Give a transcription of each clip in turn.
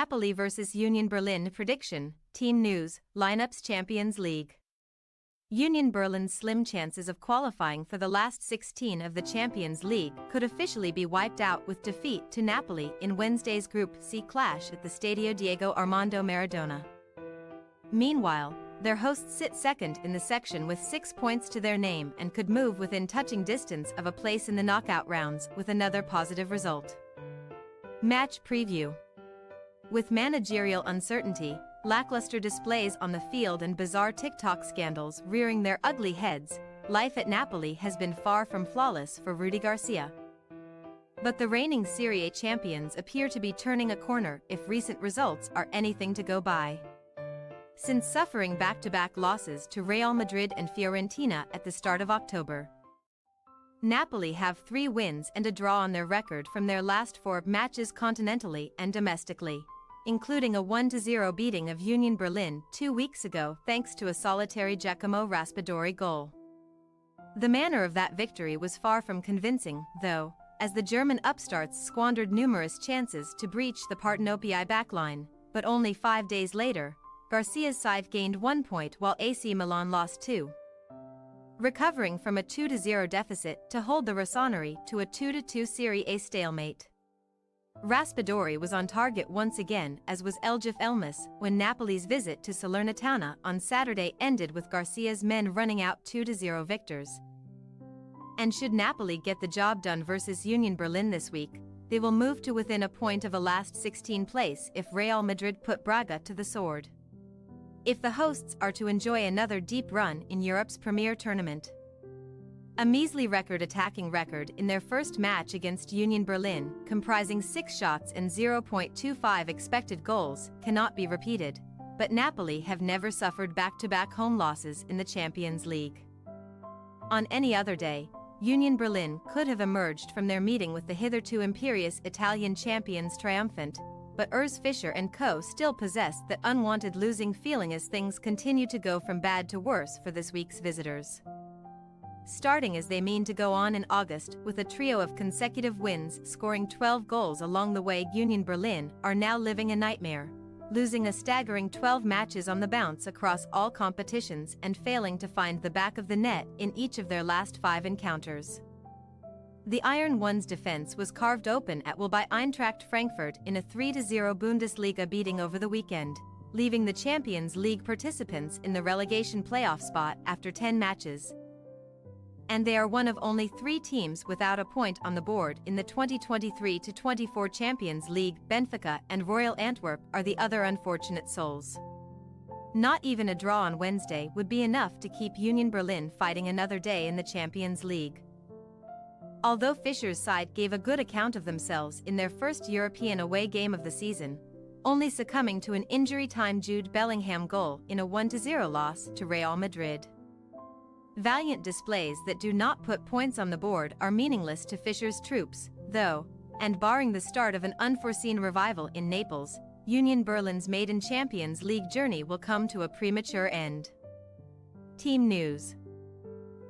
Napoli vs Union Berlin prediction, team news, lineups Champions League. Union Berlin's slim chances of qualifying for the last 16 of the Champions League could officially be wiped out with defeat to Napoli in Wednesday's Group C clash at the Stadio Diego Armando Maradona. Meanwhile, their hosts sit second in the section with 6 points to their name and could move within touching distance of a place in the knockout rounds with another positive result. Match preview. With managerial uncertainty, lackluster displays on the field and bizarre TikTok scandals rearing their ugly heads, life at Napoli has been far from flawless for Rudy Garcia. But the reigning Serie A champions appear to be turning a corner if recent results are anything to go by. Since suffering back-to-back losses to Real Madrid and Fiorentina at the start of October, Napoli have 3 wins and a draw on their record from their last 4 matches continentally and domestically, including a 1-0 beating of Union Berlin 2 weeks ago thanks to a solitary Giacomo Raspadori goal. The manner of that victory was far from convincing, though, as the German upstarts squandered numerous chances to breach the Partenopei backline, but only 5 days later, Garcia's side gained 1 point while AC Milan lost 2. Recovering from a 2-0 deficit to hold the Rossoneri to a 2-2 Serie A stalemate. Raspadori was on target once again, as was Eljif Elmas, when Napoli's visit to Salernitana on Saturday ended with Garcia's men running out 2-0 victors. And should Napoli get the job done versus Union Berlin this week, they will move to within a point of a last 16 place if Real Madrid put Braga to the sword. If the hosts are to enjoy another deep run in Europe's premier tournament. A measly attacking record in their first match against Union Berlin, comprising 6 shots and 0.25 expected goals, cannot be repeated, but Napoli have never suffered back-to-back home losses in the Champions League. On any other day, Union Berlin could have emerged from their meeting with the hitherto imperious Italian champions triumphant, but Urs Fischer and co. still possess that unwanted losing feeling as things continue to go from bad to worse for this week's visitors. Starting as they mean to go on in August with a trio of consecutive wins, scoring 12 goals along the way, Union Berlin are now living a nightmare, losing a staggering 12 matches on the bounce across all competitions and failing to find the back of the net in each of their last 5 encounters. The Iron One's defense was carved open at will by Eintracht Frankfurt in a 3-0 Bundesliga beating over the weekend, leaving the Champions League participants in the relegation playoff spot after 10 matches. And they are one of only 3 teams without a point on the board in the 2023-24 Champions League. Benfica and Royal Antwerp are the other unfortunate souls. Not even a draw on Wednesday would be enough to keep Union Berlin fighting another day in the Champions League. Although Fischer's side gave a good account of themselves in their first European away game of the season, only succumbing to an injury-time Jude Bellingham goal in a 1-0 loss to Real Madrid. Valiant displays that do not put points on the board are meaningless to Fischer's troops, though, and barring the start of an unforeseen revival in Naples, Union Berlin's maiden Champions League journey will come to a premature end. Team news.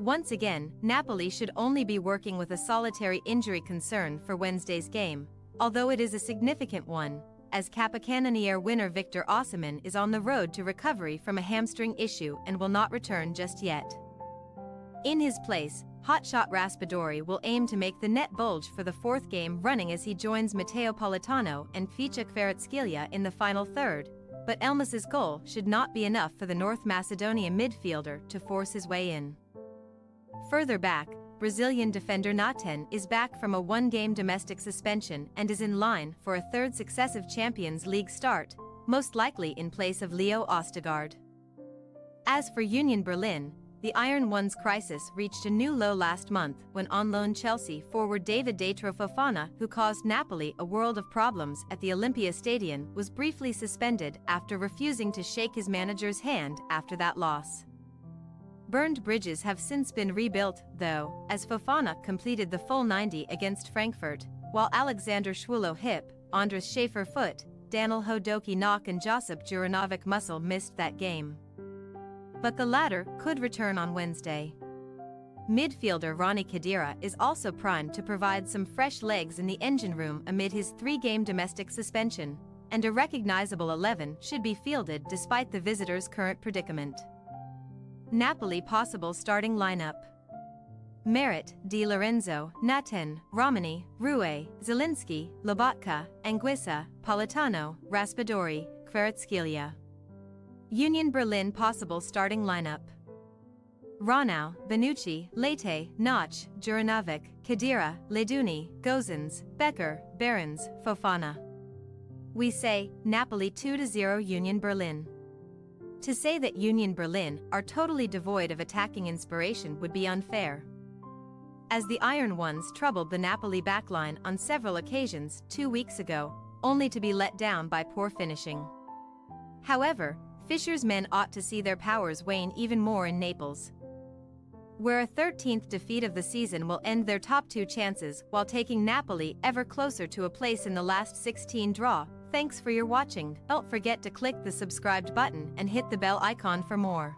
Once again, Napoli should only be working with a solitary injury concern for Wednesday's game, although it is a significant one, as Capocannoniere winner Victor Osimhen is on the road to recovery from a hamstring issue and will not return just yet. In his place, hotshot Raspadori will aim to make the net bulge for the 4th game running as he joins Matteo Politano and Ficha Kvaratskhelia in the final third, but Elmas's goal should not be enough for the North Macedonia midfielder to force his way in. Further back, Brazilian defender Naten is back from a 1-game domestic suspension and is in line for a 3rd successive Champions League start, most likely in place of Leo Østigård. As for Union Berlin, the Iron One's crisis reached a new low last month when on-loan Chelsea forward David Datro Fofana, who caused Napoli a world of problems at the Olympia Stadium, was briefly suspended after refusing to shake his manager's hand after that loss. Burned bridges have since been rebuilt, though, as Fofana completed the full 90 against Frankfurt, while Alexander Schwulo hip, Andras Schaefer foot, Daniel Hodoki knock and Josip Juranovic muscle missed that game. But the latter could return on Wednesday. Midfielder Ronnie Khedira is also primed to provide some fresh legs in the engine room amid his 3-game domestic suspension, and a recognizable 11 should be fielded despite the visitors' current predicament. Napoli possible starting lineup: Merit, Di Lorenzo, Naten, Romani, Rue, Zielinski, Lobotka, Anguissa, Politano, Raspadori, Kvaratskhelia. Union Berlin possible starting lineup: Ronau, Bonucci, Leite, Nach, Juranovic, Khedira, Leduni, Gozens, Becker, Behrens, Fofana. We say, Napoli 2-0 Union Berlin. To say that Union Berlin are totally devoid of attacking inspiration would be unfair, as the Iron Ones troubled the Napoli backline on several occasions 2 weeks ago, only to be let down by poor finishing. However, Fischer's men ought to see their powers wane even more in Naples, where a 13th defeat of the season will end their top 2 chances while taking Napoli ever closer to a place in the last 16 draw. Thanks for your watching. Don't forget to click the subscribed button and hit the bell icon for more.